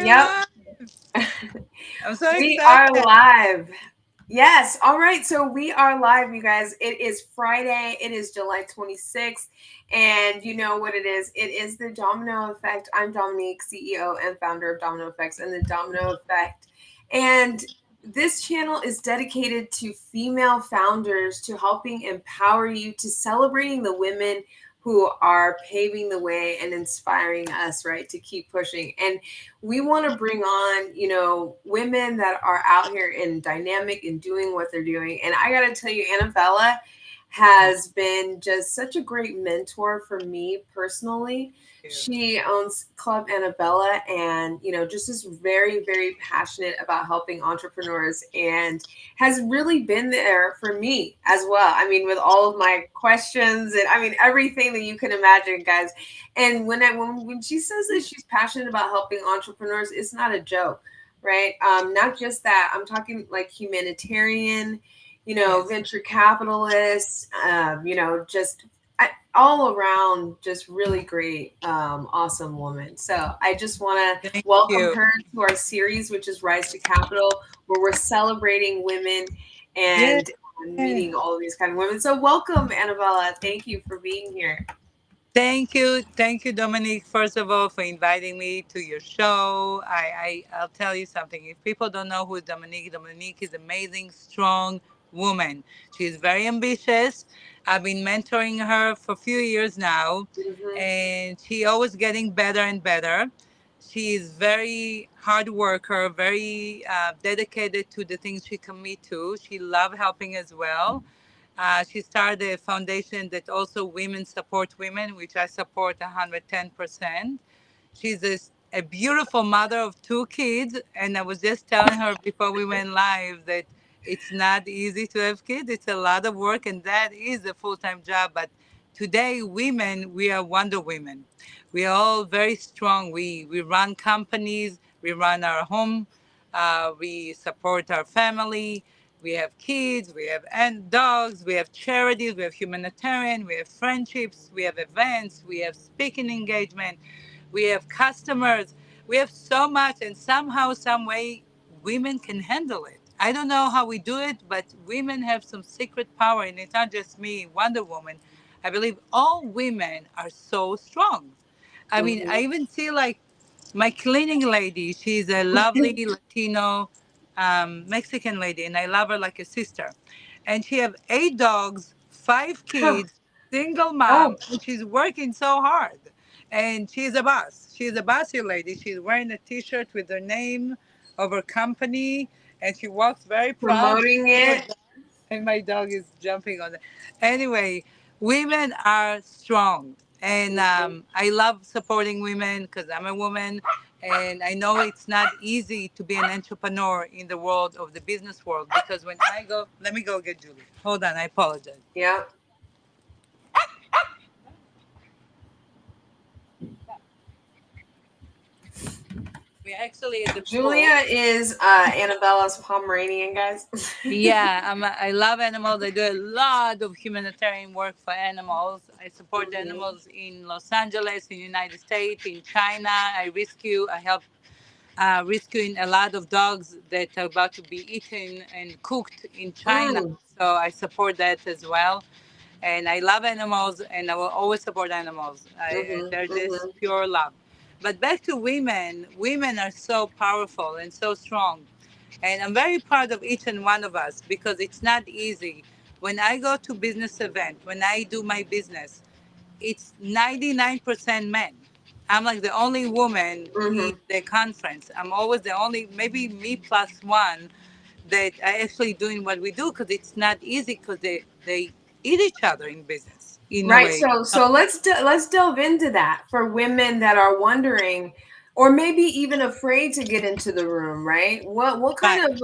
Yep. live. I'm so We are excited. live. Yes. All right. So we are live, you guys. It is Friday. It is July 26th. And you know what it is? It is the Domino Effect. I'm Dominique, CEO and founder of Domino Effects and the Domino Effect. And this channel is dedicated to female founders, to helping empower you, to celebrating the women who are paving the way and inspiring us, right, to keep pushing. And we want to bring on, women that are out here and dynamic and doing what they're doing. And I got to tell you, Annabella has been just such a great mentor for me personally. She owns Club Annabella and, just is very, very passionate about helping entrepreneurs and has really been there for me as well. I mean, with all of my questions and I mean, everything that you can imagine, guys. And when she says that she's passionate about helping entrepreneurs, it's not a joke, right? Not just that. I'm talking like humanitarian, Yes. venture capitalists, just all around, just really great, awesome woman. So I just want to Thank welcome you. her to our series, which is Rise to Capital, where we're celebrating women Yeah. and meeting all of these kind of women. So welcome, Annabella. Thank you for being here. Thank you. Thank you, Dominique, first of all, for inviting me to your show. I'll tell you something. If people don't know who is Dominique, Dominique is an amazing, strong woman. She is very ambitious. I've been mentoring her for a few years now, Hmm. and she always getting better and better. She is very hard worker, very dedicated to the things she commit to. She love helping as well. She started a foundation that also women support women, which I support 110%. She's a beautiful mother of two kids. And I was just telling her before we went live that it's not easy to have kids. It's a lot of work, and that is a full time job. But today, women, we are Wonder Women. We are all very strong. We run companies, we run our home, we support our family, we have kids, we have dogs, we have charities, we have humanitarian, we have friendships, we have events, we have speaking engagement, we have customers, we have so much, and somehow, some way, women can handle it. I don't know how we do it, but women have some secret power, and it's not just me, Wonder Woman. I believe all women are so strong. I mean, I Hmm. even see like my cleaning lady. She's a lovely Latino Mexican lady, and I love her like a sister. And she have 8 dogs, 5 kids, single Oh, mom, and she's working so hard. And she's a boss. She's a bossy lady. She's wearing a T-shirt with her name of her company, and she walks very proud. promoting it. And my dog is jumping on it. Anyway, women are strong, and I love supporting women because I'm a woman, and I know it's not easy to be an entrepreneur in the world of the business world. Because when I go, let me go get Julie. Hold on, I apologize. Yeah. We're actually at the pool. Julia is Annabella's Pomeranian, guys. Yeah, I love animals. I do a lot of humanitarian work for animals. I support the Hmm. animals in Los Angeles, in the United States, in China. I help rescuing a lot of dogs that are about to be eaten and cooked in China. Mm. So I support that as well. And I love animals, and I will always support animals. Hmm. They're just Hmm. pure love. But back to women, women are so powerful and so strong. And I'm very proud of each and one of us because it's not easy. When I go to business event, when I do my business, it's 99% men. I'm like the only woman in Hmm. the conference. I'm always the only, maybe me plus one, that are actually doing what we do because it's not easy because they eat each other in business in a Right. way. So let's delve into that for women that are wondering, or maybe even afraid to get into the room. Right. What Right. kind of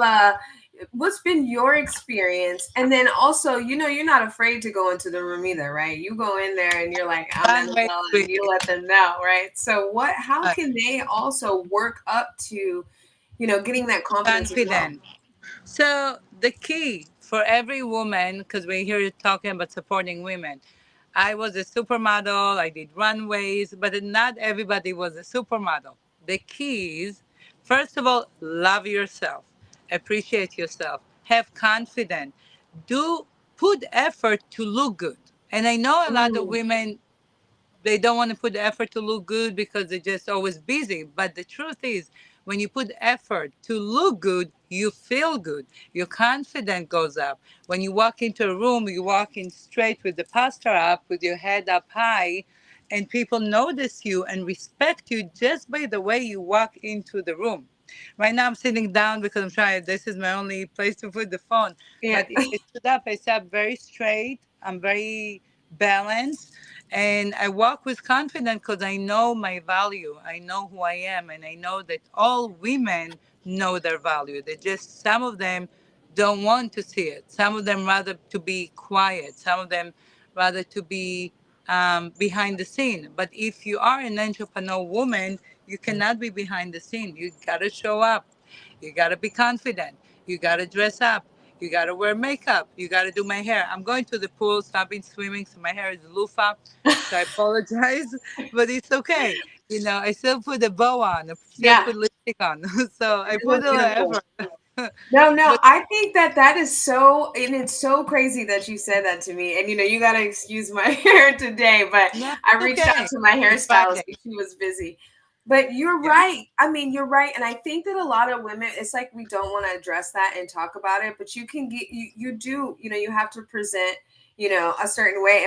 what's been your experience? And then also, you're not afraid to go into the room either, right? You go in there and you're like, I'm I'm ready Annabella, to and you let them know, right? So how Right. can they also work up to, getting that confidence as well? Confident. So the key for every woman, because we're here talking about supporting women, I was a supermodel. I did runways, but not everybody was a supermodel. The key is First of all, love yourself, appreciate yourself, have confidence, do put effort to look good. And I know a lot of Mm, women, they don't want to put the effort to look good because they're just always busy. But the truth is, when you put effort to look good, you feel good. Your confidence goes up. When you walk into a room, you walk in straight with the posture up, with your head up high, and people notice you and respect you just by the way you walk into the room. Right now, I'm sitting down because I'm trying. This is my only place to put the phone. yeah. But if I stood up, I sat very straight. I'm very balanced, and I walk with confidence because I know my value. I know who I am, and I know that all women know their value. They just, some of them don't want to see it. Some of them rather to be quiet. Some of them rather to be behind the scene. But if you are an entrepreneur woman, you cannot be behind the scene. You gotta show up. You gotta be confident. You gotta dress up. You gotta wear makeup. You gotta do my hair. I'm going to the pool, so I've been swimming, so my hair is loofah. So I apologize, but it's okay. You know, I still put a bow on. I still Yeah. put lipstick on. So I You put look a little beautiful. effort. No, no, But I think that that is so, and it's so crazy that you said that to me. And you got to excuse my hair today, but no, I it's reached out okay. to my It's hairstylist, Friday. but she was busy. But you're Yeah, right. I mean, you're right, and I think that a lot of women, it's like we don't want to address that and talk about it, but you can get you do, you have to present, a certain way.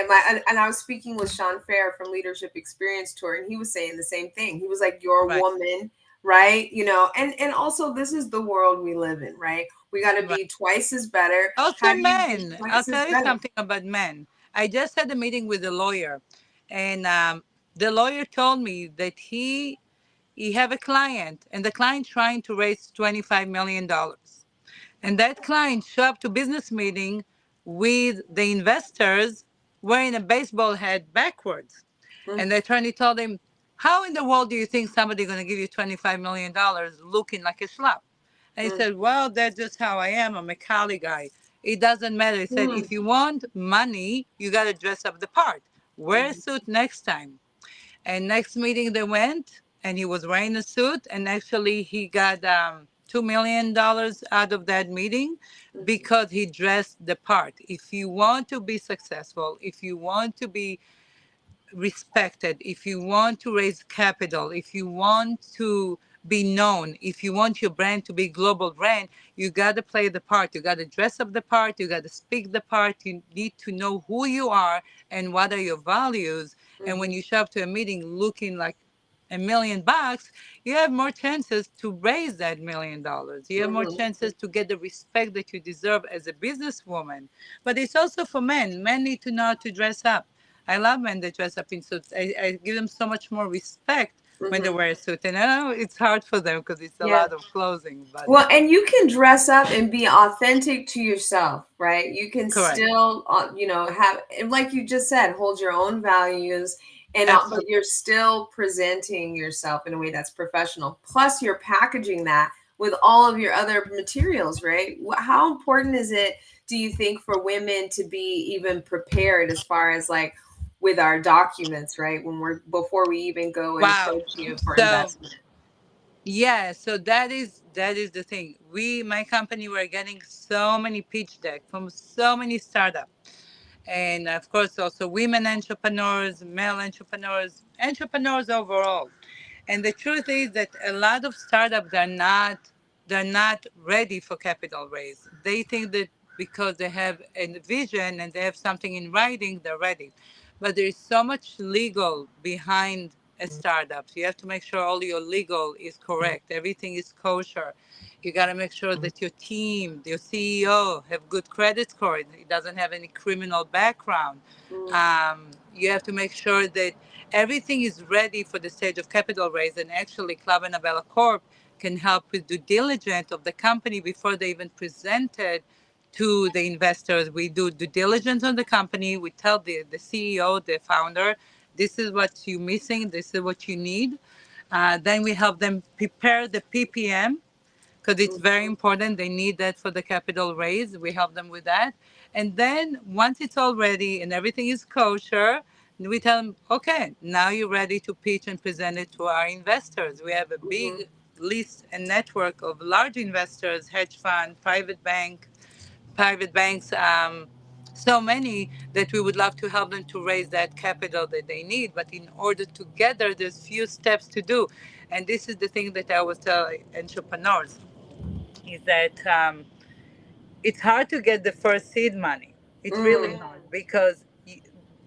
And I was speaking with Sean Fair from Leadership Experience Tour, and he was saying the same thing. He was like, "You're a right, woman." Right, and also this is the world we live in, right? We got to right. be twice as better. How Also, do you be men. I'll twice as tell you better? something about men. I just had a meeting with a lawyer, and the lawyer told me that he have a client, and the client trying to raise $25 million. And that client show up to business meeting with the investors wearing a baseball hat backwards. Mm, And the attorney told him, how in the world do you think somebody going to give you $25 million looking like a schlub? And he mm, said, well, that's just how I am. I'm a Cali guy. It doesn't matter. He said, mm, if you want money, you got to dress up the part. Wear a mm, suit next time. And next meeting they went, and he was wearing a suit, and actually he got $2 million out of that meeting mm, because he dressed the part. If you want to be successful, if you want to be respected, if you want to raise capital, if you want to be known, if you want your brand to be global brand, you got to play the part. You got to dress up the part. You got to speak the part. You need to know who you are and what are your values. And when mhm, you show up to a meeting looking like $1 million, you have more chances to raise that $1 million. You have more mhm. chances to get the respect that you deserve as a businesswoman. But it's also for men. Men need to know how to dress up. I love men that dress up in suits. I give them so much more respect when they Mhm. wear a suit. And I know it's hard for them because it's a Yeah. lot of clothing, but Well, and you can dress up and be authentic to yourself, right? You can correct. still, have, and like you just said, hold your own values, but Absolutely. you're still presenting yourself in a way that's professional. Plus, you're packaging that with all of your other materials, right? How important is it, do you think, for women to be even prepared as far as like with our documents, right? Before we even go and Wow. approach you for So investment. yeah, so that is the thing. My company, we're getting so many pitch deck from so many startups. And of course also women entrepreneurs, male entrepreneurs, entrepreneurs overall. And the truth is that a lot of startups are not, they're not ready for capital raise. They think that because they have a vision and they have something in writing, they're ready. But there is so much legal behind a startup. You have to make sure all your legal is correct. Everything is kosher. You got to make sure that your team, your CEO, have good credit score. He doesn't have any criminal background. Mm, You have to make sure that everything is ready for the stage of capital raise. And actually, Club Annabella Corp can help with due diligence of the company before they even present it to the investors. We do due diligence on the company. We tell the CEO, the founder, this is what you're missing, this is what you need. Then we help them prepare the PPM because it's very mhm, important. They need that for the capital raise. We help them with that. And then once it's all ready and everything is kosher, we tell them, okay, now you're ready to pitch and present it to our investors. We have a mhm, big list and network of large investors, hedge fund, private banks, so many that we would love to help them to raise that capital that they need. But in order to get there, there's few steps to do. And this is the thing that I always tell entrepreneurs is that it's hard to get the first seed money. It's really Mm. hard because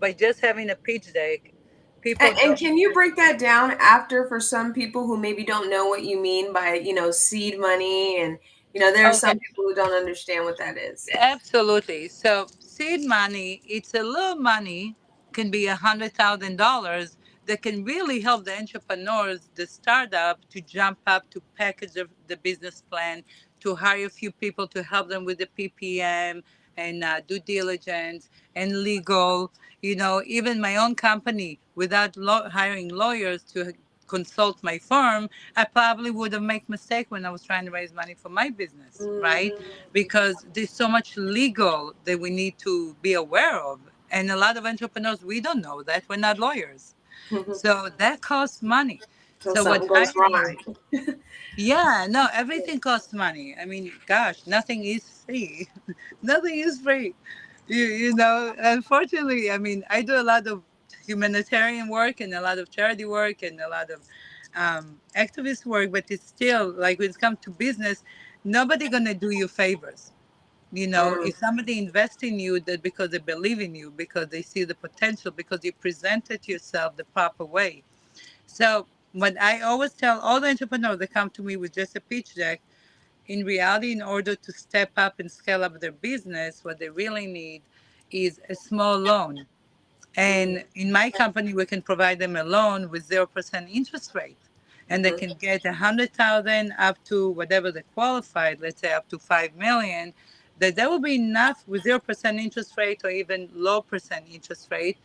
by just having a pitch deck, people And don't. can you break that down after for some people who maybe don't know what you mean by, seed money, and there are Okay. some people who don't understand what that is. Absolutely. So seed money, it's a little money, can be $100,000 that can really help the entrepreneurs, the startup, to jump up, to package the business plan, to hire a few people to help them with the PPM and due diligence and legal. Even my own company, without hiring lawyers to consult my firm, I probably would have made mistake when I was trying to raise money for my business, right? Because there's so much legal that we need to be aware of. And a lot of entrepreneurs, we don't know that. We're not lawyers. So that costs money. Till So what something goes I wrong. advise, yeah, no, everything costs money. I mean, gosh, nothing is free. Nothing is free. Unfortunately, I mean, I do a lot of humanitarian work and a lot of charity work and a lot of activist work, but it's still like when it comes to business, nobody gonna do you favors. Mm, If somebody invests in you, that because they believe in you, because they see the potential, because you presented yourself the proper way. So what I always tell all the entrepreneurs that come to me with just a pitch deck, in reality, in order to step up and scale up their business, what they really need is a small loan. mm, And in my company, we can provide them a loan with 0% interest rate. And they mhm, can get 100,000 up to whatever they qualified, let's say up to 5 million, that will be enough with 0% interest rate or even low percent interest rate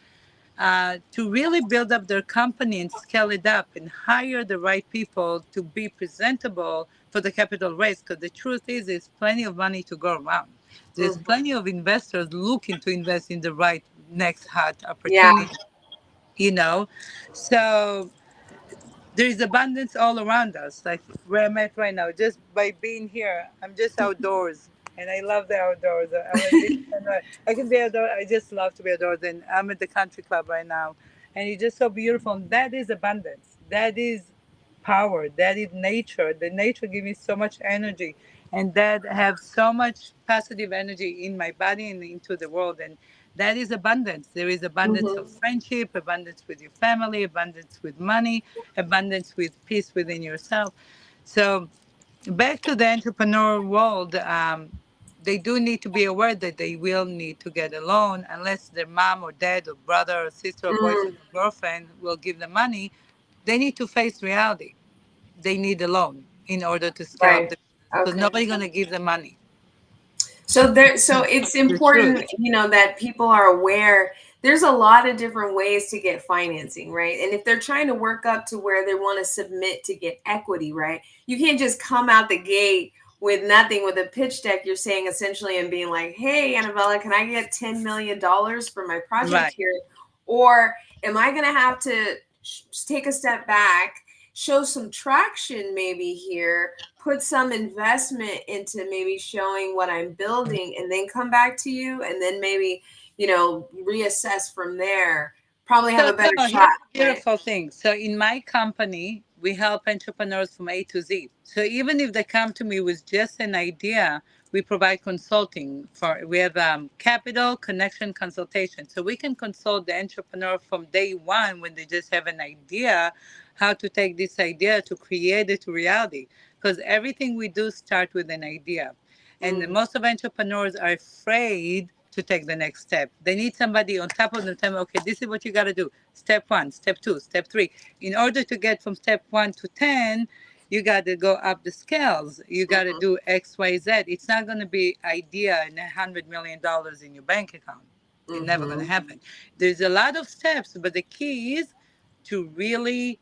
to really build up their company and scale it up and hire the right people to be presentable for the capital raise. Because the truth is, there's plenty of money to go around. There's mhm. plenty of investors looking to invest in the right next hot Yeah. opportunity, you know. So there is abundance all around us, like where I'm at right now. Just by being here, I'm just outdoors, and I love the outdoors. I'm a big fan. I can be outdoors. I just love to be outdoors, and I'm at the country club right now, and it's just so beautiful. And that is abundance. That is power. That is nature. The nature gives me so much energy, and that have so much positive energy in my body and into the world. And that is abundance. There is abundance Hmm. of friendship, abundance with your family, abundance with money, abundance with peace within yourself. So back to the entrepreneur world, they do need to be aware that they will need to get a loan unless their mom or dad or brother or sister or Mm, boyfriend or girlfriend will give them money. They need to face reality. They need a loan in order to scale up right. the business because Okay. nobody's going to give them money. So it's The truth. important, that people are aware. There's a lot of different ways to get financing, right? And if they're trying to work up to where they want to submit to get equity, right? You can't just come out the gate with nothing with a pitch deck. You're saying essentially and being like, "Hey, Annabella, can I get $10 million for my project Right. here?" Or am I going to have to take a step back, show some traction maybe here, put some investment into maybe showing what I'm building, and then come back to you, and then maybe, reassess from there. Probably have So a better no, shot, here's the right? beautiful thing. So in my company, we help entrepreneurs from A to Z. So even if they come to me with just an idea, we provide consulting for. We have capital connection consultation, so we can consult the entrepreneur from day one when they just have an idea, how to take this idea to create it to reality. Because everything we do start with an idea. And Mm, most of entrepreneurs are afraid to take the next step. They need somebody on top of them tell them, okay, this is what you got to do. Step one, step two, step three. In order to get from step 1 to 10, you got to go up the scales. You got to mhm, do X, Y, Z. It's not going to be idea and $100 million in your bank account. It's never going to mhm. happen. There's a lot of steps, but the key is to really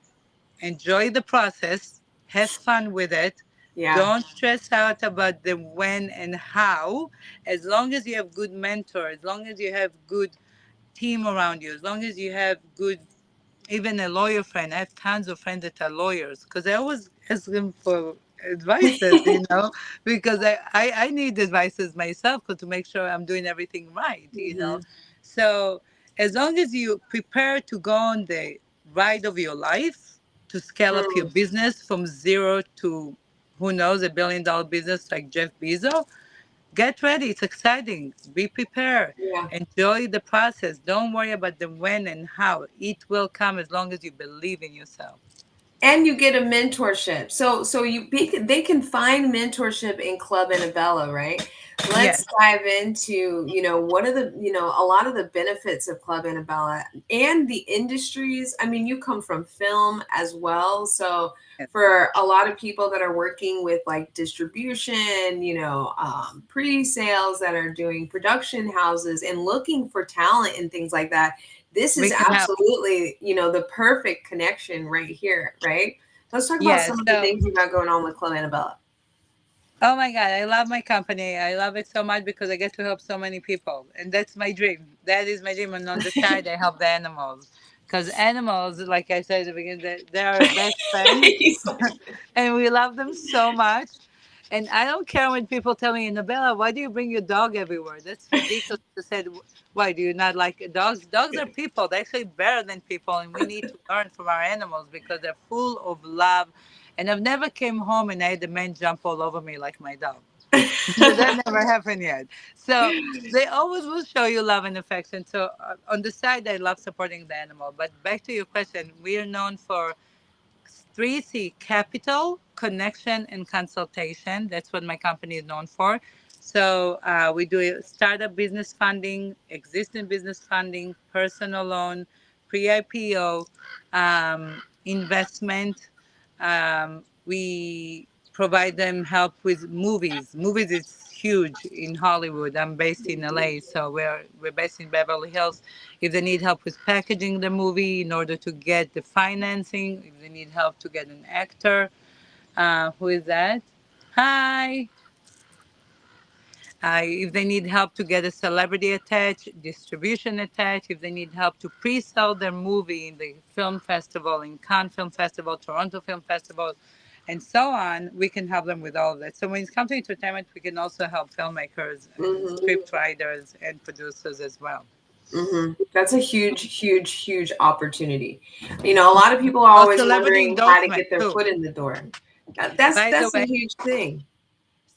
enjoy the process, have fun with it. Yeah. Don't stress out about the when and how. As long as you have good mentor, as long as you have good team around you, as long as you have good even a lawyer friend. I have tons of friends that are lawyers because I always ask them for advices, because I need advices myself to make sure I'm doing everything right. Hmm. So as long as you prepare to go on the ride of your life to scale up your Mm, business from zero to who knows, $1 billion business like Jeff Bezos, get ready. It's exciting. Be prepared. yeah. Enjoy the process. Don't worry about the when and how. It will come as long as you believe in yourself. And you get a mentorship. So they can find mentorship in Club Annabella, right? Yes. Let's dive into, what are the, a lot of the benefits of Club Annabella and the industries. I mean, you come from film as well. So Yes. for a lot of people that are working with like distribution, pre-sales, that are doing production houses and looking for talent and things like that, this is We can help. absolutely, the perfect connection right here, right? Let's talk about some Yes. of the So, things you got going on with Club Annabella. oh my God, I love my company. I love it so much because I get to help so many people. And that's my dream. That is my dream. And on the side, I help the animals. Because animals, like I said at the beginning, they're our best friends. He's like, And we love them so much. And I don't care when people tell me, Annabella, why do you bring your dog everywhere? That's ridiculous. I said, why do you not like dogs? Dogs are people. They're actually better than people, and we need to learn from our animals because they're full of love. And I've never came home and I had the man jump all over me like my dog. That never happened yet. So they always will show you love and affection. So on the side, I love supporting the animal. But back to your question, we are known for 3C: capital, connection, and consultation. That's what my company is known for. So we do startup business funding, existing business funding, personal loan, pre IPO, investment. We provide them help with movies. Movies is huge in Hollywood. I'm based in LA, so we're based in Beverly Hills. If they need help with packaging the movie in order to get the financing, if they need help to get an actor, who is that? Hi. If they need help to get a celebrity attached, distribution attached, if they need help to pre-sell their movie in the film festival, in Cannes Film Festival, Toronto Film Festival, and so on, we can help them with all of that. So when it comes to entertainment, we can also help filmmakers and hmm script writers and producers as well. That's a huge, huge, huge opportunity. A lot of people are Oh, always celebrity wondering how to endorsement get their too. foot in the door. That's By the that's a way, huge thing.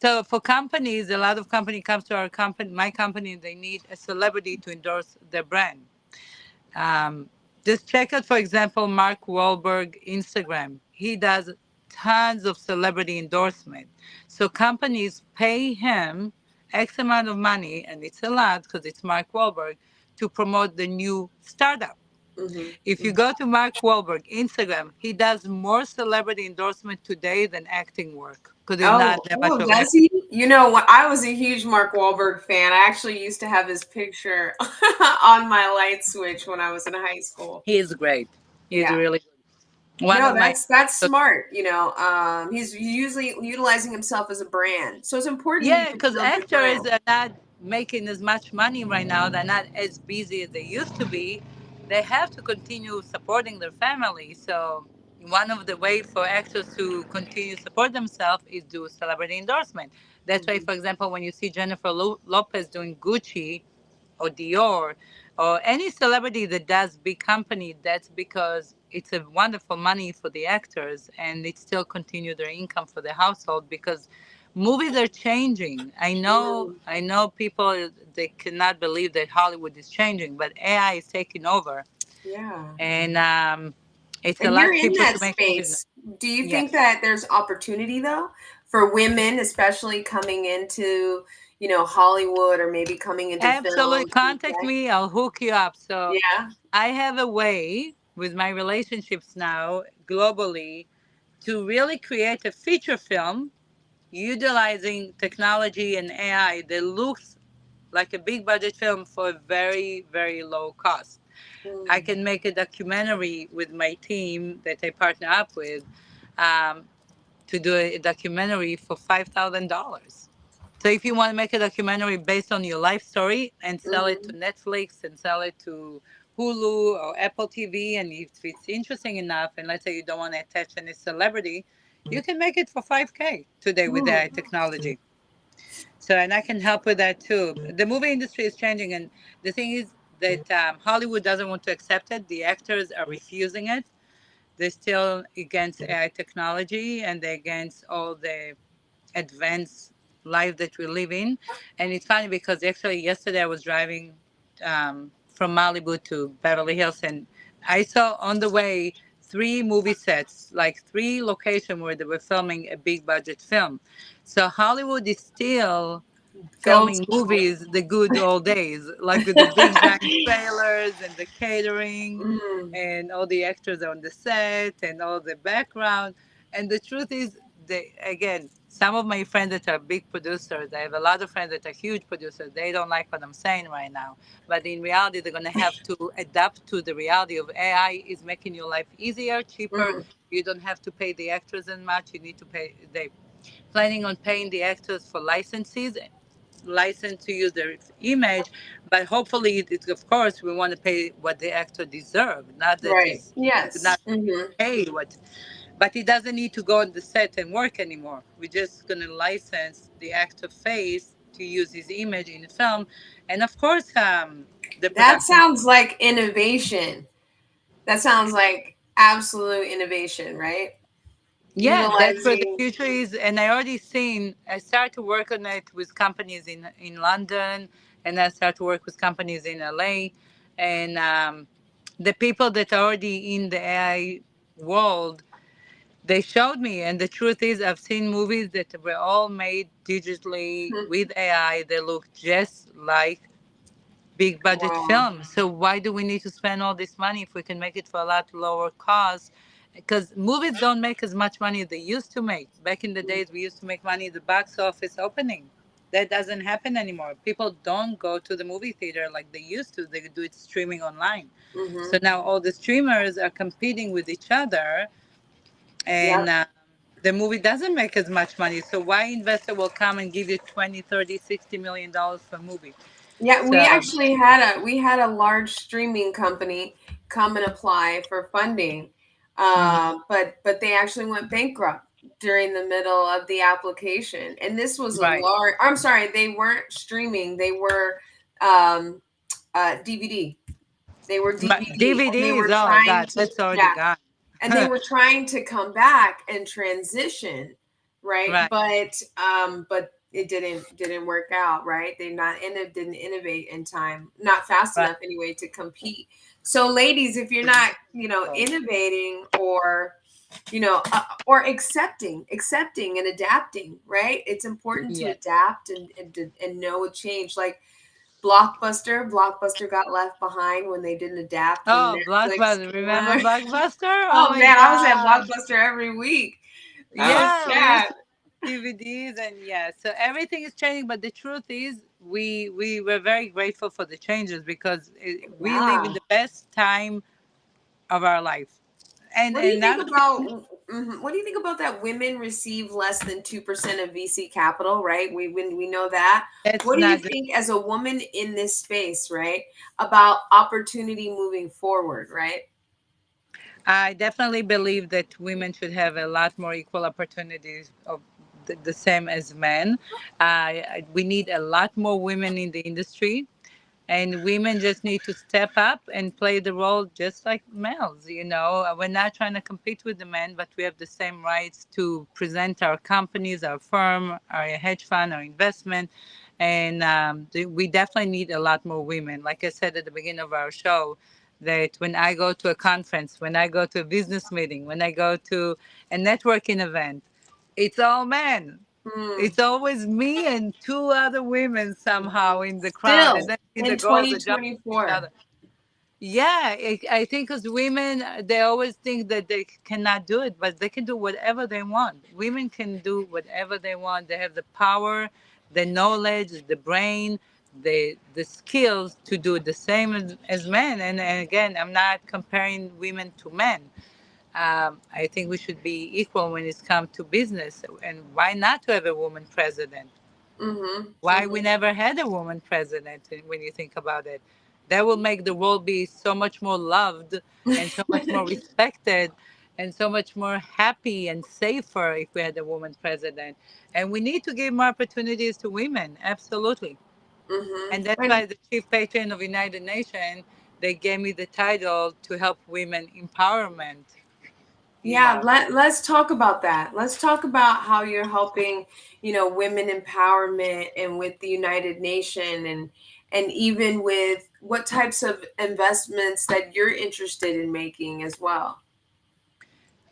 so for companies, a lot of company comes to our company, my company, they need a celebrity to endorse their brand. Um, just check out, for example, Mark Wahlberg Instagram. He does tons of celebrity endorsement. So companies pay him X amount of money, and it's a lot because it's Mark Wahlberg, to promote the new startup. If you Hmm. go to Mark Wahlberg Instagram, he does more celebrity endorsement today than acting work because he's not that much Oh, of an does actor. he? What? I was a huge Mark Wahlberg fan. I actually used to have his picture on my light switch when I was in high school. He is great. He is Yeah. really good. One No, of my that's smart. He's usually utilizing himself as a brand, so it's important yeah, to because build your actors brand. are not making as much money right now. They're not as busy as they used to be. They have to continue supporting their family. So one of the way for actors to continue support themselves is do celebrity endorsement. That's why, Hmm. for example, when you see Jennifer Lopez doing Gucci or Dior or any celebrity that does big company, that's because it's a wonderful money for the actors and it still continue their income for the household because movies are changing. I know people they cannot believe that Hollywood is changing, but AI is taking over Yeah. and it's a And you're lot in cheaper to that make movies now. space. Do you think Yes. that there's opportunity though for women, especially coming into, Hollywood or maybe coming into Absolutely. film? Contact me, I'll hook you up. So Yeah. I have a way with my relationships now globally to really create a feature film utilizing technology and AI that looks like a big budget film for a very, very low cost. I Mm. can make a documentary with my team that I partner up with um, to do a documentary for $5,000. So if you want to make a documentary based on your life story and sell it to Hmm. Netflix and sell it to Hulu or Apple TV, and if it's interesting enough, and let's say you don't want to attach any celebrity, you can make it for 5K today with Hmm. AI technology. So, and I can help with that too. The movie industry is changing, and the thing is that Hollywood doesn't want to accept it. The actors are refusing it. They're still against AI technology, and they're against all the advanced life that we live in. And it's funny because actually yesterday I was driving from Malibu to Beverly Hills, and I saw on the way three movie sets, like three locations where they were filming a big budget film. So Hollywood is still Gold filming school. movies the good old days, like with the big giant trailers and the catering Mm, and all the actors on the set and all the background. And the truth is, they, again, some of my friends that are big producers, I have a lot of friends that are huge producers, they don't like what I'm saying right now. But in reality, they're going to have to adapt to the reality of AI is making your life easier, cheaper. mm, You don't have to pay the actors as much. You need to pay, they planning on paying the actors for licenses license to use their image, but hopefully, of course, we want to pay what the actor deserves, not that right. he's Yes. not Hmm. paid what. But he doesn't need to go on the set and work anymore. We're just gonna license the actor face to use his image in the film, and of course, the That production. sounds like innovation. That sounds like absolute innovation, right? Yeah, that's where the Utilizing. future is, and I already seen. I started to work on it with companies in London, and I started to work with companies in LA, and the people that are already in the AI world, they showed me, and the truth is, I've seen movies that were all made digitally with AI. They look just like big budget Wow. film. So why do we need to spend all this money if we can make it for a lot lower cost? Because movies don't make as much money as they used to make. Back in the days, we used to make money at the box office opening. That doesn't happen anymore. People don't go to the movie theater like they used to. They do it streaming online. So Mm-hmm. now all the streamers are competing with each other, and Yep. the movie doesn't make as much money. So why investor will come and give you 20, 30, $60 million for a movie? Yeah, we So actually had a large streaming company come and apply for funding, mhm, but they actually went bankrupt during the middle of the application. And this was a right. large. I'm sorry, they weren't streaming; they were um, DVD. They were DVD, and they DVDs, were oh trying God, to, that's already yeah, gone. and they were trying to come back and transition, right? Right. But it didn't work out, right? They not didn't innovate in time, not fast Right. enough anyway to compete. So ladies, if you're not, innovating or accepting and adapting, right? It's important to Yeah. adapt and know a change. Like Blockbuster got left behind when they didn't adapt when Oh, Netflix Blockbuster. came Remember on. Blockbuster? Oh Oh my man, I was at God. Blockbuster every week. That was Yeah, we used sad. to DVDs, and yeah. So everything is changing, but the truth is we were very grateful for the changes because we live Yeah. in the best time of our life. What do you And think not only about what do you think about that women receive less than 2% of VC capital, right? We know that. that's What do you not good. think as a woman in this space, right? About opportunity moving forward, right? I definitely believe that women should have a lot more equal opportunities of the same as men. We need a lot more women in the industry, and women just need to step up and play the role just like males. We're not trying to compete with the men, but we have the same rights to present our companies, our firm, our hedge fund, our investment. And we definitely need a lot more women. Like I said at the beginning of our show, that when I go to a conference, when I go to a business meeting, when I go to a networking event, it's all men. Hmm. It's always me and two other women somehow in the crowd, and Still then the in girls are jumping each 2024. other. Yeah, I think because women, they always think that they cannot do it, but they can do whatever they want. Women can do whatever they want. They have the power, the knowledge, the brain, the skills to do the same as men. And again, I'm not comparing women to men. I think we should be equal when it's come to business. And why not to have a woman president? Mm-hmm. Why we Mm-hmm. never had a woman president when you think about it? That will make the world be so much more loved and so much more respected and so much more happy and safer if we had a woman president. And we need to give more opportunities to women, absolutely. And that's And why the chief patron of United Nations, they gave me the title to help women empowerment, you yeah, know. let's talk about that. Let's talk about how you're helping, women empowerment and with the United Nation, and even with what types of investments that you're interested in making as well.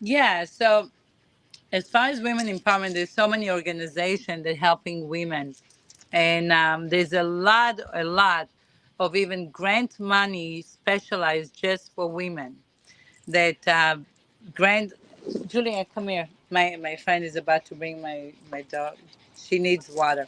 Yeah, so as far as women empowerment, there's so many organizations that helping women, and there's a lot of even grant money specialized just for women that grant. Julia, come here. My friend is about to bring my dog. She needs water.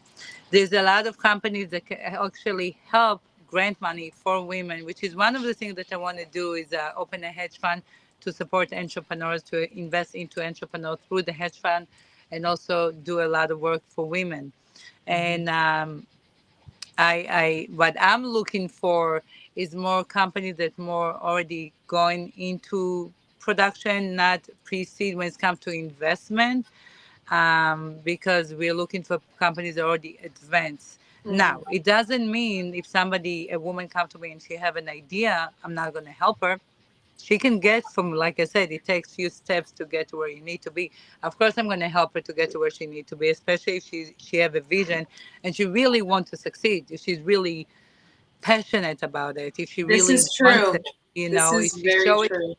There's a lot of companies that can actually help grant money for women, which is one of the things that I want to do is open a hedge fund to support entrepreneurs, to invest into entrepreneurs through the hedge fund, and also do a lot of work for women. And what I'm looking for is more companies that more already going into production, not pre-seed when it comes to investment, because we're looking for companies that are already advanced. Now, it doesn't mean if somebody, a woman comes to me and she have an idea, I'm not going to help her. She can get from, like I said, it takes few steps to get to where you need to be. Of course, I'm going to help her to get to where she needs to be, especially if she have a vision and she really want to succeed. If she's really passionate about it, if she This really is wants true. it, This if is she very show it, true.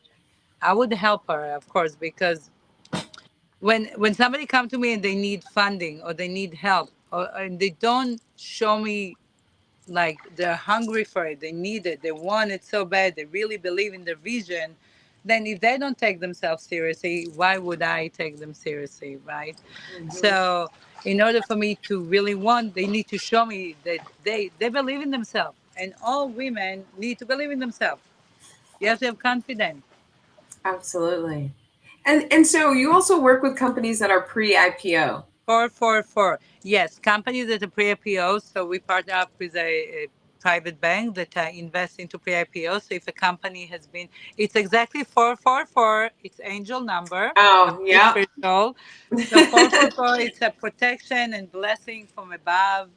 I would help her, of course, because when somebody come to me and they need funding or they need help and they don't show me like they're hungry for it, they need it, they want it so bad, they really believe in their vision, then if they don't take themselves seriously, why would I take them seriously, right? So in order for me to really want, they need to show me that they believe in themselves, and all women need to believe in themselves. You have to have confidence. Absolutely. And so you also work with companies that are pre-IPO. 444. Yes, companies that are pre-IPO. So we partner up with a private bank that invests into pre-IPO. So if a company has been, it's exactly 444. It's angel number, Oh, very yep. spiritual. So 444, it's a protection and blessing from above.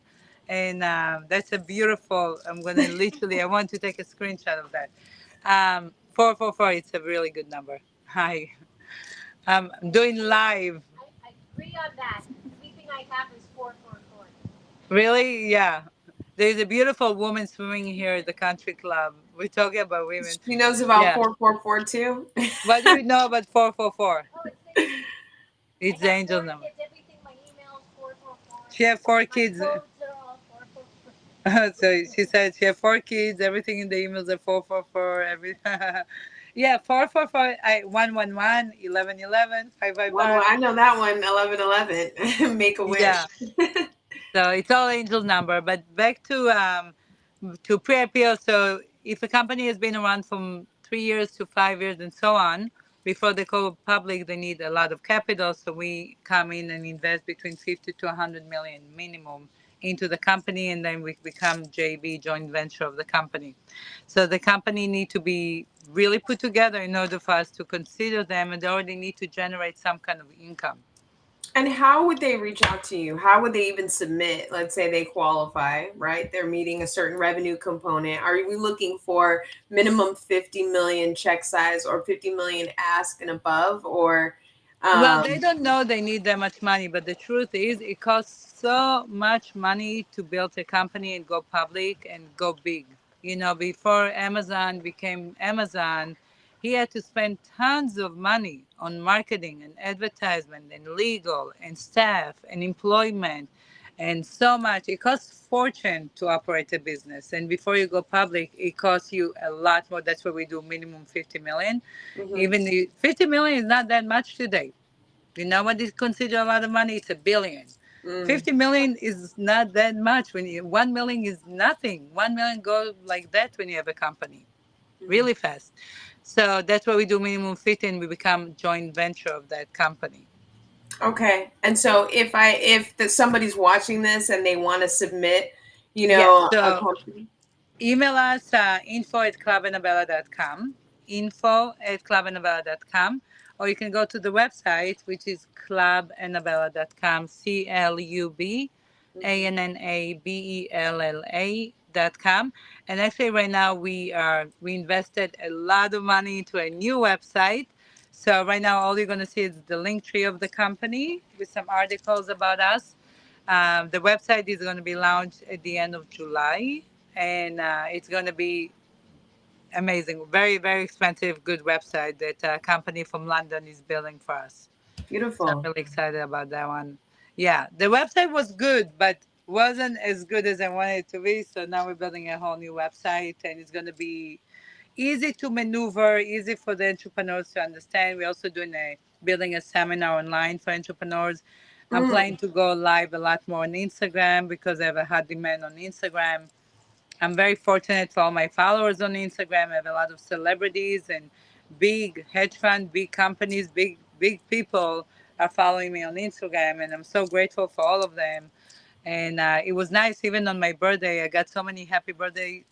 And that's a beautiful, I'm going to literally, I want to take a screenshot of that. 444, it's a really good number. Hi. I'm doing live. I agree on that. Everything I have is 444. Really? Yeah. There's a beautiful woman swimming here at the country club. We're talking about women. She knows about Yeah. 444 too. What do you know about 444? Oh, it's the angel. It's the angel number. Kids, everything, my emails, 444. She have four kids. My codes are all 444. So she said she have four kids. Everything in the emails are 444. Every yeah, 444. 111 1111 One, 555. I know that one, 1111. Make a Yeah. wish. So it's all angel number. But back to pre-IPO. So if a company has been around from 3 years to 5 years and so on, before they go public, they need a lot of capital. So we come in and invest between 50 to 100 million minimum into the company, and then we become JV, joint venture of the company. So the company need to be really put together in order for us to consider them, and they already need to generate some kind of income. And how would they reach out to you? How would they even submit? Let's say they qualify, right? They're meeting a certain revenue component. Are we looking for minimum 50 million check size or 50 million ask and above? Or, Well, they um, don't know they need that much money, but the truth is, it costs so much money to build a company and go public and go big. Before Amazon became Amazon, he had to spend tons of money on marketing and advertisement and legal and staff and employment and so much. It costs fortune to operate a business. And before you go public, it costs you a lot more. That's why we do minimum 50 million. mhm, Even the 50 million is not that much today. You know what is considered a lot of money? It's a billion. mm, 50 million is not that much. 1 million is nothing. 1 million goes like that when you have a company, mhm. really fast. So that's why we do minimum 50 and we become joint venture of that company. Okay. And so if somebody's watching this and they want to submit, Yes. a So company. email us info@clubannabella.com, info@clubannabella.com, or you can go to the website, which is clubannabella.com, clubannabella.com. And actually, right now we invested a lot of money into a new website. So right now, all you're going to see is the link tree of the company with some articles about us. The website is going to be launched at the end of July, and it's going to be amazing. Very, very expensive, good website that a company from London is building for us. So I'm Beautiful. really excited about that one. Yeah, the website was good, but wasn't as good as I wanted it to be. So now we're building a whole new website, and it's going to be easy to maneuver, easy for the entrepreneurs to understand. We're also doing a building a seminar online for entrepreneurs. I'm Mm. planning to go live a lot more on Instagram because I have a hot demand on Instagram. I'm very fortunate for all my followers on Instagram. I have a lot of celebrities and big hedge fund, big companies, big people are following me on Instagram, and I'm so grateful for all of them. And it was nice, even on my birthday, I got so many happy birthdays.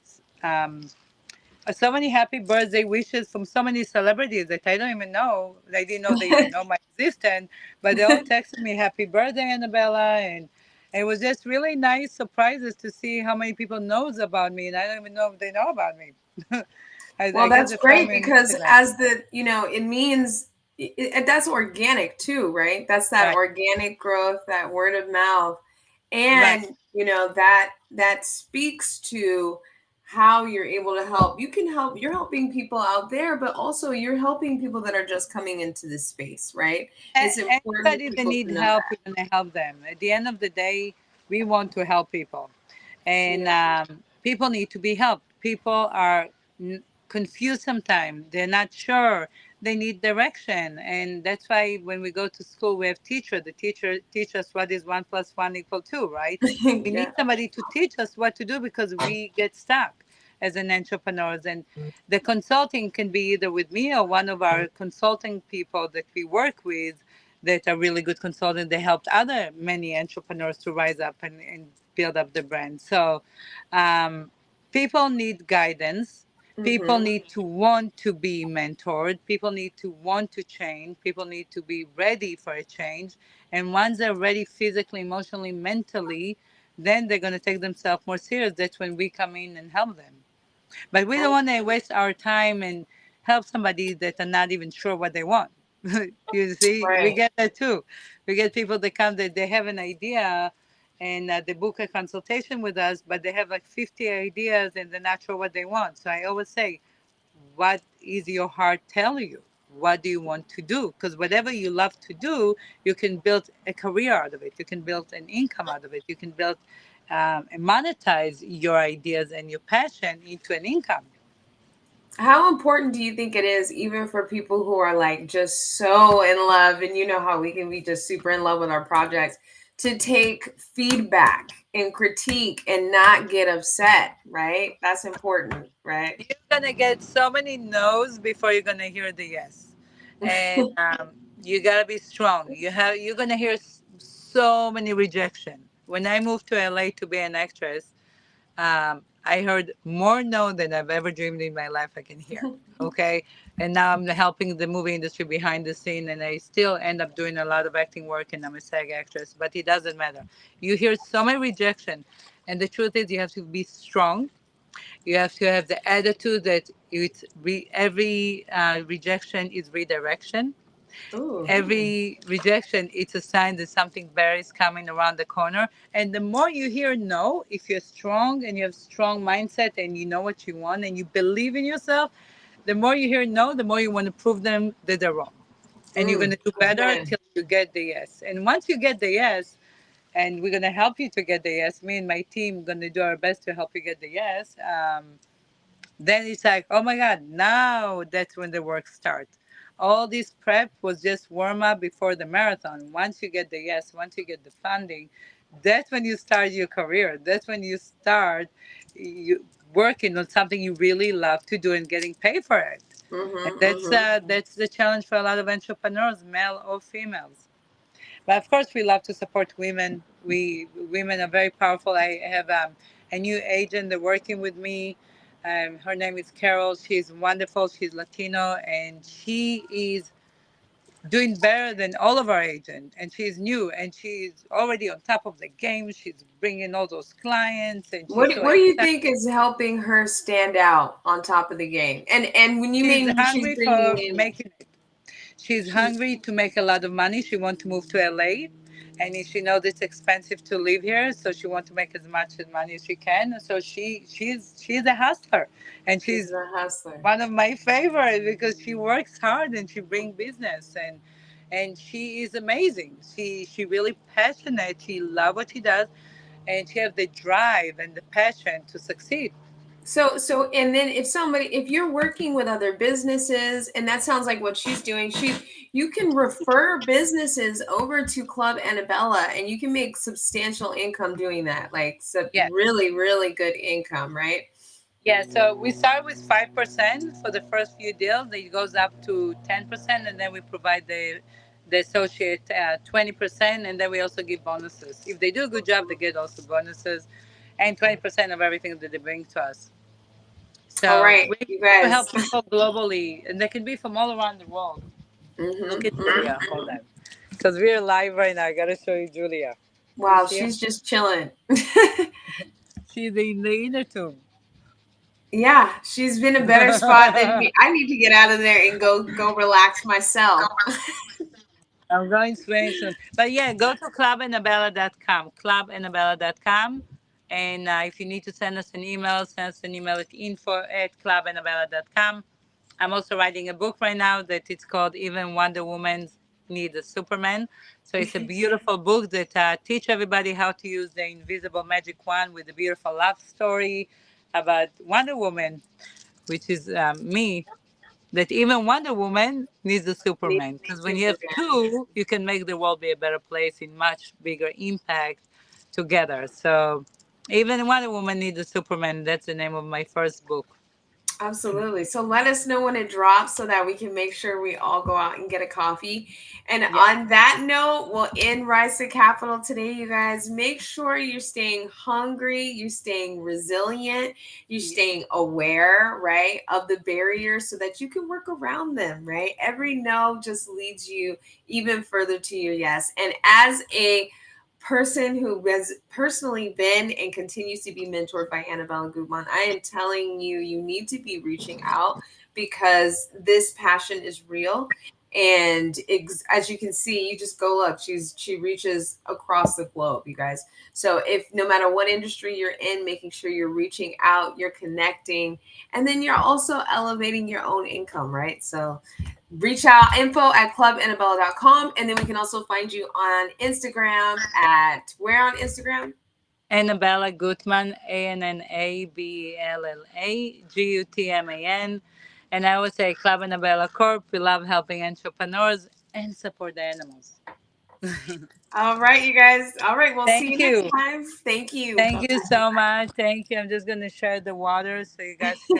So many happy birthday wishes from so many celebrities that I don't even know. I didn't know they even know my existence, but they all texted me happy birthday, Annabella, and it was just really nice surprises to see how many people knows about me, and I don't even know if they know about me. Well, I guess that's they follow great me on because Instagram. as the, it means that's organic too, right? That's that Right, organic growth, that word of mouth. right. And, that speaks to how you're able to help. You can help, you're helping people out there, but also you're helping people that are just coming into this space, right? It's important Anybody for that people need to know help, that. we're gonna help them. At the end of the day, we want to help people, and Yeah. people need to be helped. People are confused sometimes. They're not sure. They need direction, and that's why when we go to school, we have teacher. The teacher teach us what is 1 + 1 = 2, right? We need Yeah. somebody to teach us what to do because we get stuck as an entrepreneurs. And the consulting can be either with me or one of our consulting people that we work with that are really good consultants. They helped other many entrepreneurs to rise up and build up the brand. So um, people need guidance. People Mm-hmm. need to want to be mentored. People need to want to change. People need to be ready for a change. And once they're ready physically, emotionally, mentally, then they're going to take themselves more serious. That's when we come in and help them. But we don't want to waste our time and help somebody that are not even sure what they want. You see, we Right. get that too. We get people that come that they have an idea and they book a consultation with us, but they have like 50 ideas and they're not sure what they want. So I always say, what is your heart telling you? What do you want to do? Because whatever you love to do, you can build a career out of it. You can build an income out of it. You can build and monetize your ideas and your passion into an income. How important do you think it is, even for people who are like just so in love, and you know how we can be just super in love with our projects, to take feedback and critique and not get upset, right? That's important, right? You're gonna get so many no's before you're gonna hear the yes, and you gotta be strong. You're gonna hear so many rejection. When I moved to LA to be an actress, I heard more no than I've ever dreamed in my life I can hear. Okay. And now I'm helping the movie industry behind the scene, and I still end up doing a lot of acting work, and I'm a SAG actress, but it doesn't matter. You hear so many rejection, and the truth is, you have to be strong. You have to have the attitude that every rejection is redirection. Ooh. Every rejection, it's a sign that something better is coming around the corner. And the more you hear no, if you're strong and you have strong mindset and you know what you want and you believe in yourself, the more you hear no, the more you want to prove them that they're wrong. And you're going Mm. to do better Amen. till you get the yes. And once you get the yes, and we're going to help you to get the yes, me and my team going to do our best to help you get the yes. Then it's like, oh my God, now that's when the work starts. All this prep was just warm up before the marathon. Once you get the yes, once you get the funding, that's when you start your career. That's when you start you working on something you really love to do and getting paid for it. And Mm-hmm, mm-hmm. that's the challenge for a lot of entrepreneurs, male or females. But of course, we love to support women. We women are very powerful. I have a new agent that working with me. Her name is Carol. She's wonderful. She's Latino, and she is doing better than all of our agents. And she's new, and she's already on top of the game. She's bringing all those clients, and she's so What do you excited. think is helping her stand out on top of the game? And when you She's mean she's hungry bringing for in, making it. She's she's hungry to make a lot of money. She wants to move to LA, and she knows it's expensive to live here, so she wants to make as much money as she can. So she's a hustler, and she's she's a hustler. one of my favorites because she works hard and she brings business, and she is amazing. She really passionate. She love what she does, and she has the drive and the passion to succeed. So and then if you're working with other businesses, and that sounds like what she's doing, you can refer businesses over to Club Annabella, and you can make substantial income doing that, like Yes. really really good income, right? Yeah, so we start with 5% for the first few deals. It goes up to 10%, and then we provide the associate 20%, and then we also give bonuses. If they do a good job, they get also bonuses, and 20% of everything that they bring to us. All So right, we you also guys. help people globally, and they can be from all around the world. Look at Hmm. Julia. Hold on, because we're live right now. I gotta show you Julia. You Wow, see her? she's just chilling. She's in the inner tube. Yeah, she's been a better spot than me. I need to get out of there and go relax myself. I'm going swimming soon. But yeah, go to clubannabella.com, clubannabella.com. And if you need to send us an email, send us an email at info@clubannabella.com. I'm also writing a book right now that it's called Even Wonder Woman Needs a Superman. So it's a beautiful book that teach everybody how to use the invisible magic wand with a beautiful love story about Wonder Woman, which is me, that even Wonder Woman needs a Need Superman. Because when you have Superman. two, you can make the world be a better place in much bigger impact together. So even Wonder Woman needs a Superman. That's the name of my first book. Absolutely. So let us know when it drops so that we can make sure we all go out and get a coffee. And Yeah. on that note, we'll end Rise to Capital today, you guys. Make sure you're staying hungry, you're staying resilient, you're Yeah. staying aware, right, of the barriers so that you can work around them, right? Every no just leads you even further to your yes. And as a person who has personally been and continues to be mentored by Annabella Gutman, I am telling you, you need to be reaching out because this passion is real. And as you can see, you just go look. She reaches across the globe, you guys. So if no matter what industry you're in, making sure you're reaching out, you're connecting, and then you're also elevating your own income, right? So reach out info at clubannabella.com, and then we can also find you on Instagram at where on Instagram. Annabella Gutman, ANNABELLA GUTMAN. And I would say Club Annabella Corp. We love helping entrepreneurs and support the animals. All right, you guys. All right, we'll see you Thank next you. time. Thank you. Thank you so much. Thank you. I'm just going to share the water so you guys can.